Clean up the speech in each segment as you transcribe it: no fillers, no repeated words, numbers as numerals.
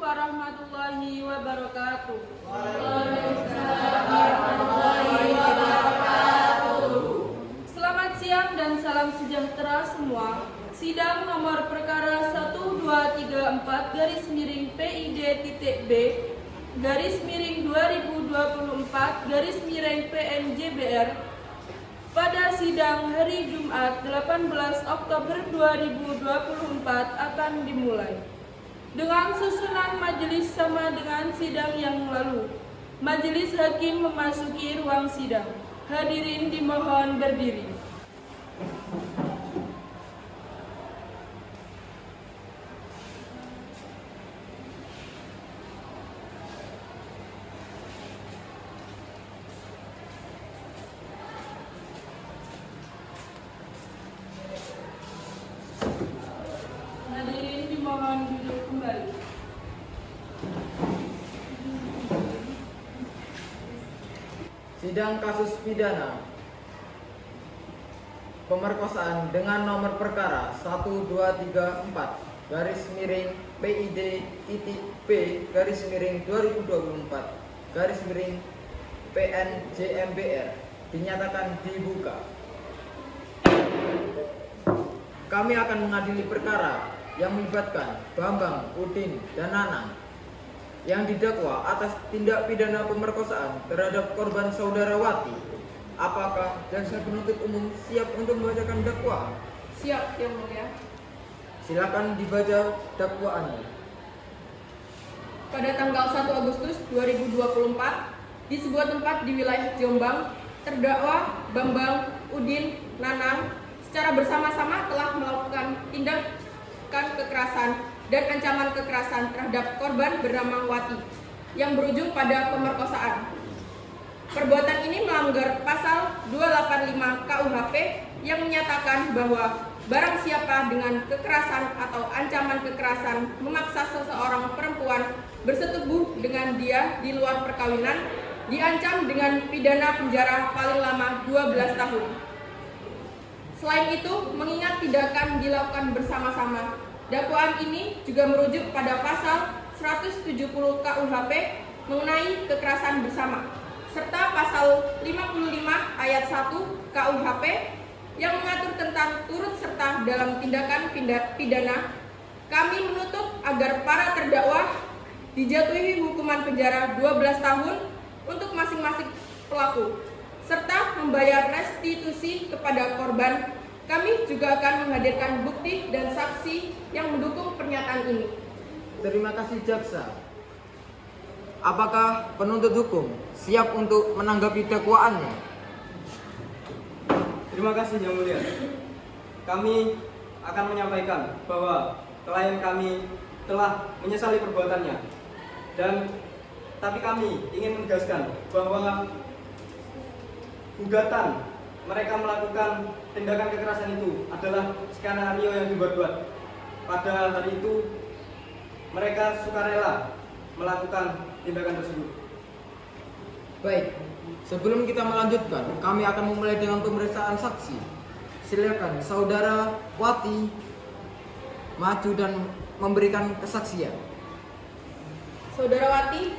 warahmatullahi wabarakatuh. Waalaikumsalam warahmatullahi wabarakatuh. Selamat siang dan salam sejahtera semua. Sidang nomor perkara 1234 garis miring PID.B garis miring 2024 garis miring PMJBR pada sidang hari Jumat 18 Oktober 2024 akan dimulai. Dengan susunan majelis sama dengan sidang yang lalu. Majelis hakim memasuki ruang sidang. Hadirin dimohon berdiri. Hadirin dimohon duduk kembali. Sidang kasus pidana pemerkosaan dengan nomor perkara 1234 garis miring PID.B garis miring 2024 garis miring PNJMBR dinyatakan dibuka. Kami akan mengadili perkara yang melibatkan Bambang, Udin, dan Nanang yang didakwa atas tindak pidana pemerkosaan terhadap korban saudara Wati. Apakah jaksa penuntut umum siap untuk membacakan dakwaan? Siap, Yang Mulia. Silakan dibaca dakwaannya. Pada tanggal 1 Agustus 2024 di sebuah tempat di wilayah Jombang, terdakwa Bambang, Udin, Nanang secara bersama-sama telah melakukan tindakan kekerasan dan ancaman kekerasan terhadap korban bernama Wati yang berujung pada pemerkosaan. Perbuatan ini melanggar pasal 285 KUHP yang menyatakan bahwa barang siapa dengan kekerasan atau ancaman kekerasan memaksa seseorang perempuan bersetubuh dengan dia di luar perkawinan diancam dengan pidana penjara paling lama 12 tahun. Selain itu, mengingat tindakan dilakukan bersama-sama, dakwaan ini juga merujuk pada pasal 170 KUHP mengenai kekerasan bersama, serta pasal 55 ayat 1 KUHP yang mengatur tentang turut serta dalam tindakan pidana. Kami menuntut agar para terdakwa dijatuhi hukuman penjara 12 tahun untuk masing-masing pelaku, serta membayar restitusi kepada korban. Kami juga akan menghadirkan bukti dan saksi yang mendukung pernyataan ini. Terima kasih jaksa. Apakah penuntut hukum siap untuk menanggapi dakwaannya? Terima kasih Yang Mulia. Kami akan menyampaikan bahwa klien kami telah menyesali perbuatannya, tapi kami ingin menegaskan bahwa gugatan mereka melakukan tindakan kekerasan itu adalah skenario yang dibuat-buat. Pada hari itu mereka sukarela melakukan tindakan tersebut. Baik, sebelum kita melanjutkan, kami akan memulai dengan pemeriksaan saksi. Silakan saudara Wati maju dan memberikan kesaksian. Saudara Wati,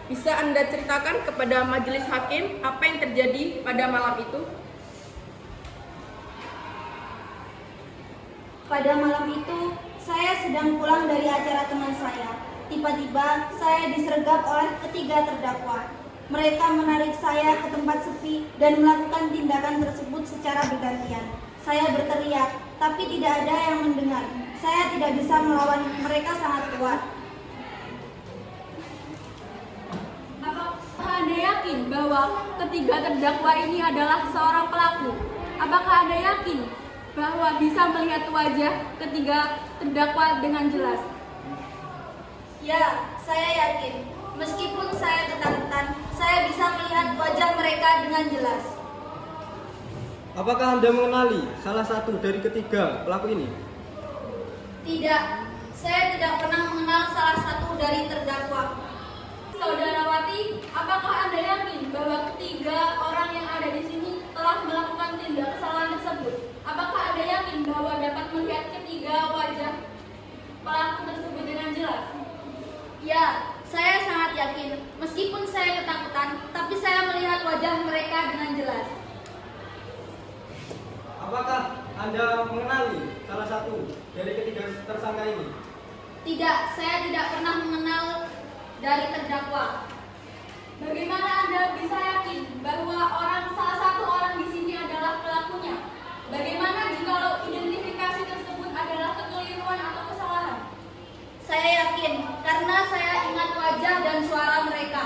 bisa Anda ceritakan kepada majelis hakim apa yang terjadi pada malam itu? Pada malam itu, saya sedang pulang dari acara teman saya. Tiba-tiba, saya disergap oleh ketiga terdakwa. Mereka menarik saya ke tempat sepi dan melakukan tindakan tersebut secara bergantian. Saya berteriak, tapi tidak ada yang mendengar. Saya tidak bisa melawan mereka sangat kuat. Apakah Anda yakin bahwa ketiga terdakwa ini adalah seorang pelaku? Apakah Anda yakin bahwa bisa melihat wajah ketiga terdakwa dengan jelas? Ya, saya yakin. Meskipun saya ketakutan, saya bisa melihat wajah mereka dengan jelas. Apakah Anda mengenali salah satu dari ketiga pelaku ini? Tidak, saya tidak pernah mengenal salah satu dari terdakwa. Saudara Wati, apakah Anda yakin bahwa ketiga orang yang ada di sini telah melakukan tindak kesalahan tersebut? Apakah Anda yakin bahwa dapat melihat ketiga wajah pelaku tersebut dengan jelas? wajah mereka dengan jelas. Apakah Anda mengenali salah satu dari ketiga tersangka ini? Tidak, saya tidak pernah mengenal dari terdakwa. Bagaimana Anda bisa yakin bahwa salah satu orang di sini adalah pelakunya? Bagaimana jika identifikasi tersebut adalah kekeliruan atau kesalahan? Saya yakin karena saya ingat wajah dan suara mereka.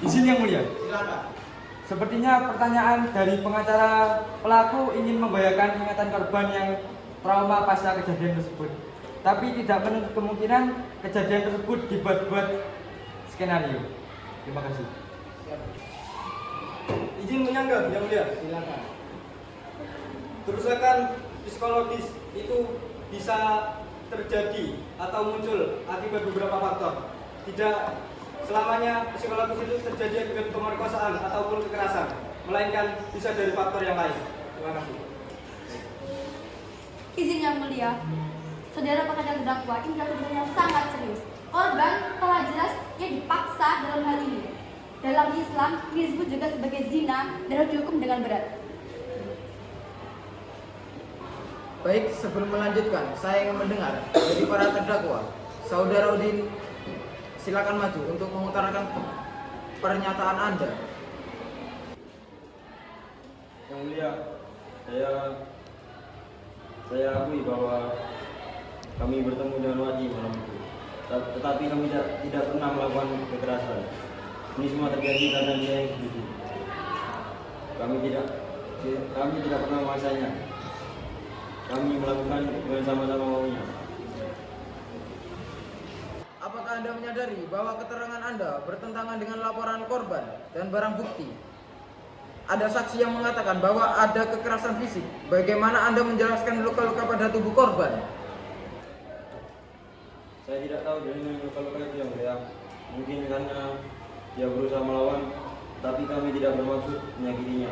Izin Yang Mulia. Silakan. Sepertinya pertanyaan dari pengacara pelaku ingin membahayakan ingatan korban yang trauma pasca kejadian tersebut. Tapi tidak menutup kemungkinan kejadian tersebut dibuat-buat skenario. Terima kasih. Izin menyanggah Yang Mulia. Silakan. Kerusakan psikologis itu bisa terjadi atau muncul akibat beberapa faktor. Tidak selamanya psikologis itu terjadi akibat pemerkosaan ataupun kekerasan, melainkan bisa dari faktor yang lain. Terima kasih. Izin Yang Mulia, saudara pengacara terdakwa, ini sebenarnya sangat serius. Korban telah jelas ia dipaksa dalam hal ini. Dalam Islam, ini disebut juga sebagai zina dan harus dihukum dengan berat. Baik, sebelum melanjutkan, saya ingin mendengar dari para terdakwa. Saudara Udin, silakan maju untuk mengutarakan pernyataan Anda. Yang Mulia, saya akui bahwa kami bertemu dengan Wati malam itu. Tetapi kami tidak pernah melakukan kekerasan. Ini semua terjadi karena dia yang setuju. Kami tidak pernah memaksanya. Kami melakukan dengan sama-sama maunya. Apakah Anda menyadari bahwa keterangan Anda bertentangan dengan laporan korban dan barang bukti? Ada saksi yang mengatakan bahwa ada kekerasan fisik. Bagaimana Anda menjelaskan luka-luka pada tubuh korban? Saya tidak tahu dari mana luka-luka itu yang Mulia. Mungkin karena dia berusaha melawan, tapi kami tidak bermaksud menyakitinya.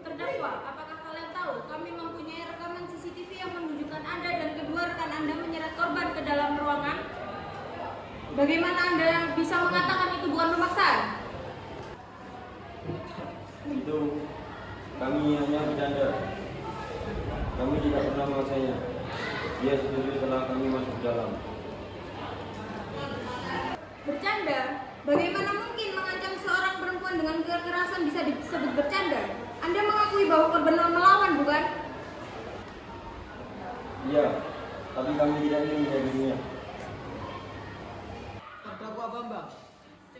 Terdakwa, apakah kalian tahu kami mempunyai rekaman CCTV yang menunjukkan Anda dan kedua rekan Anda menyeret korban ke dalam ruangan? Bagaimana Anda bisa mengatakan itu bukan pemaksaan? Itu kami hanya bercanda. Kami tidak pernah memaksanya. Dia setuju setelah kami masuk ke dalam. Bercanda? Bagaimana mungkin mengancam seorang perempuan dengan kekerasan bisa disebut bercanda? Anda mengakui bahwa korban melawan, bukan? Iya, tapi kami tidak ingin menyakitinya. Terdakwa Bambang,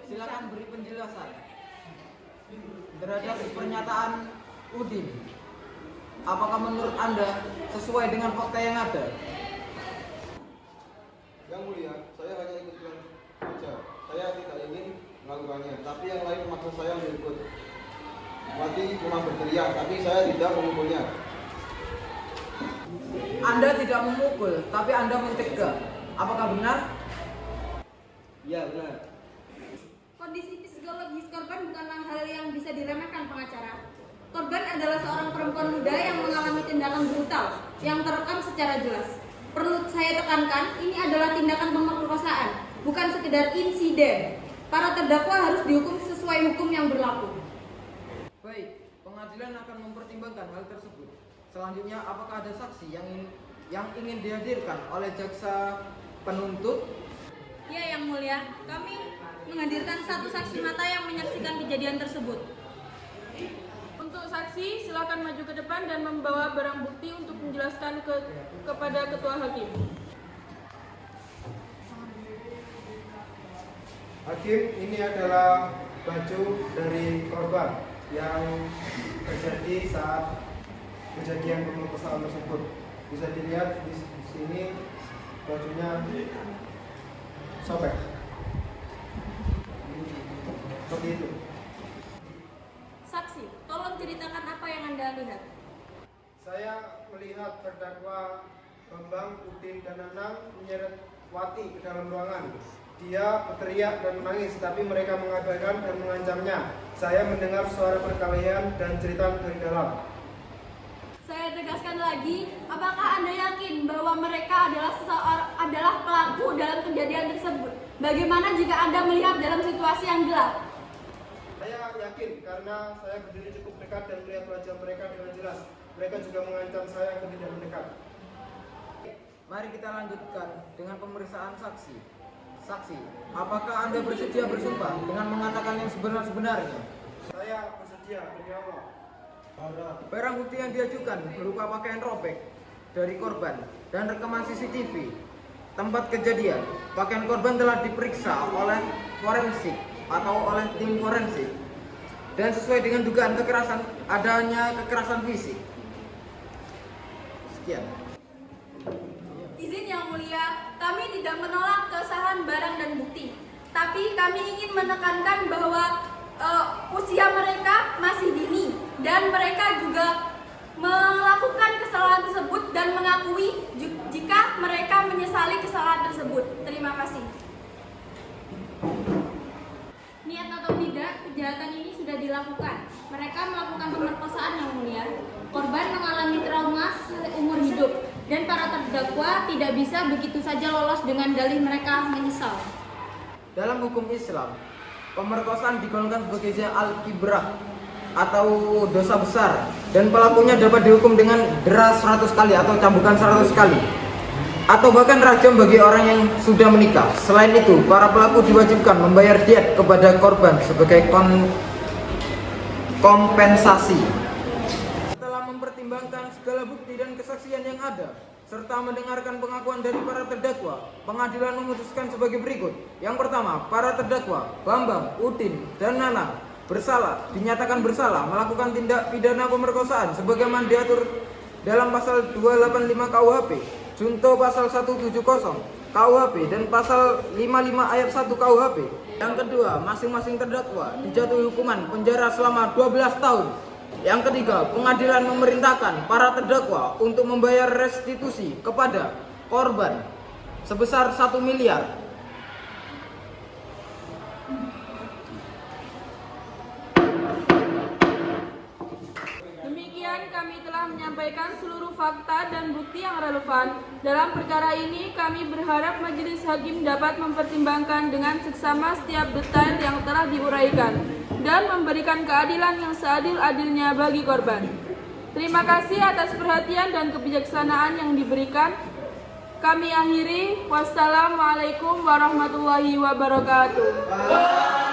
silakan beri penjelasan terhadap pernyataan Udin. Apakah menurut Anda sesuai dengan fakta yang ada? Yang Mulia, saya hanya ikut saja. Saya tidak ingin melakukannya, tapi yang lain memaksa saya untuk ikut. Wati cuma berteriak, tapi saya tidak memukulnya. Anda tidak memukul, tapi Anda mencegah. Apakah benar? Iya, benar. Kondisi psikologis korban bukanlah hal yang bisa diremehkan pengacara. Korban adalah seorang perempuan muda yang mengalami tindakan brutal yang terekam secara jelas. Perlu saya tekankan, ini adalah tindakan pemerkosaan, bukan sekedar insiden. Para terdakwa harus dihukum sesuai hukum yang berlaku. Baik, pengadilan akan mempertimbangkan hal tersebut. Selanjutnya, apakah ada saksi yang ingin dihadirkan oleh jaksa penuntut? Ya, Yang Mulia, kami menghadirkan satu saksi mata yang menyaksikan kejadian tersebut. Untuk saksi, silakan maju ke depan dan membawa barang bukti untuk menjelaskan kepada ketua hakim. Hakim, ini adalah baju dari korban yang terjadi saat kejadian pemerkosaan tersebut. Bisa dilihat di sini bajunya sobek. Seperti itu. Saksi, tolong ceritakan apa yang Anda lihat. Saya melihat terdakwa Bambang, Udin, dan Nanang menyeret Wati ke dalam ruangan. Dia berteriak dan menangis, tapi mereka mengabaikan dan mengancamnya. Saya mendengar suara perkelahian dan cerita dari dalam. Saya tegaskan lagi, apakah Anda yakin bahwa mereka adalah pelaku dalam kejadian tersebut? Bagaimana jika Anda melihat dalam situasi yang gelap? Saya yakin karena saya berdiri cukup dekat dan melihat wajah mereka dengan jelas. Mereka juga mengancam saya untuk tidak mendekat. Mari kita lanjutkan dengan pemeriksaan saksi. Saksi, apakah Anda bersedia bersumpah dengan mengatakan yang sebenar-benarnya? Saya bersedia demi Allah. Barang bukti yang diajukan berupa pakaian robek dari korban dan rekaman CCTV tempat kejadian. Pakaian korban telah diperiksa oleh forensik atau oleh tim forensik dan sesuai dengan dugaan adanya kekerasan fisik. Sekian. Izin Yang Mulia, kami tidak menolak kesahan barang dan bukti, tapi kami ingin menekankan bahwa usia mereka masih dini dan mereka juga melakukan kesalahan tersebut dan mengakui jika mereka menyesali kesalahan tersebut. Terima kasih. Niat atau tidak, kejahatan ini sudah dilakukan. Mereka melakukan pemerkosaan Yang Mulia. Korban mengalami trauma seumur hidup dan para terdakwa tidak bisa begitu saja lolos dengan dalih mereka menyesal. Dalam hukum Islam, pemerkosaan digolongkan sebagai zina al-kibrah atau dosa besar dan pelakunya dapat dihukum dengan deras 100 kali atau cambukan 100 kali atau bahkan rajam bagi orang yang sudah menikah. Selain itu, para pelaku diwajibkan membayar diat kepada korban sebagai kompensasi. Setelah mempertimbangkan segala bukti dan kesaksian yang ada serta mendengarkan pengakuan dari para terdakwa, pengadilan memutuskan sebagai berikut. Yang pertama, para terdakwa Bambang, Udin, dan Nanang dinyatakan bersalah melakukan tindak pidana pemerkosaan sebagaimana diatur dalam pasal 285 KUHP, junto pasal 170 KUHP dan pasal 55 ayat 1 KUHP. Yang kedua, masing-masing terdakwa dijatuhi hukuman penjara selama 12 tahun. Yang ketiga, pengadilan memerintahkan para terdakwa untuk membayar restitusi kepada korban sebesar 1 miliar. Demikian kami telah menyampaikan seluruh fakta dan bukti yang relevan. Dalam perkara ini kami berharap majelis hakim dapat mempertimbangkan dengan seksama setiap detail yang telah diuraikan dan memberikan keadilan yang seadil-adilnya bagi korban. Terima kasih atas perhatian dan kebijaksanaan yang diberikan. Kami akhiri. Wassalamualaikum warahmatullahi wabarakatuh.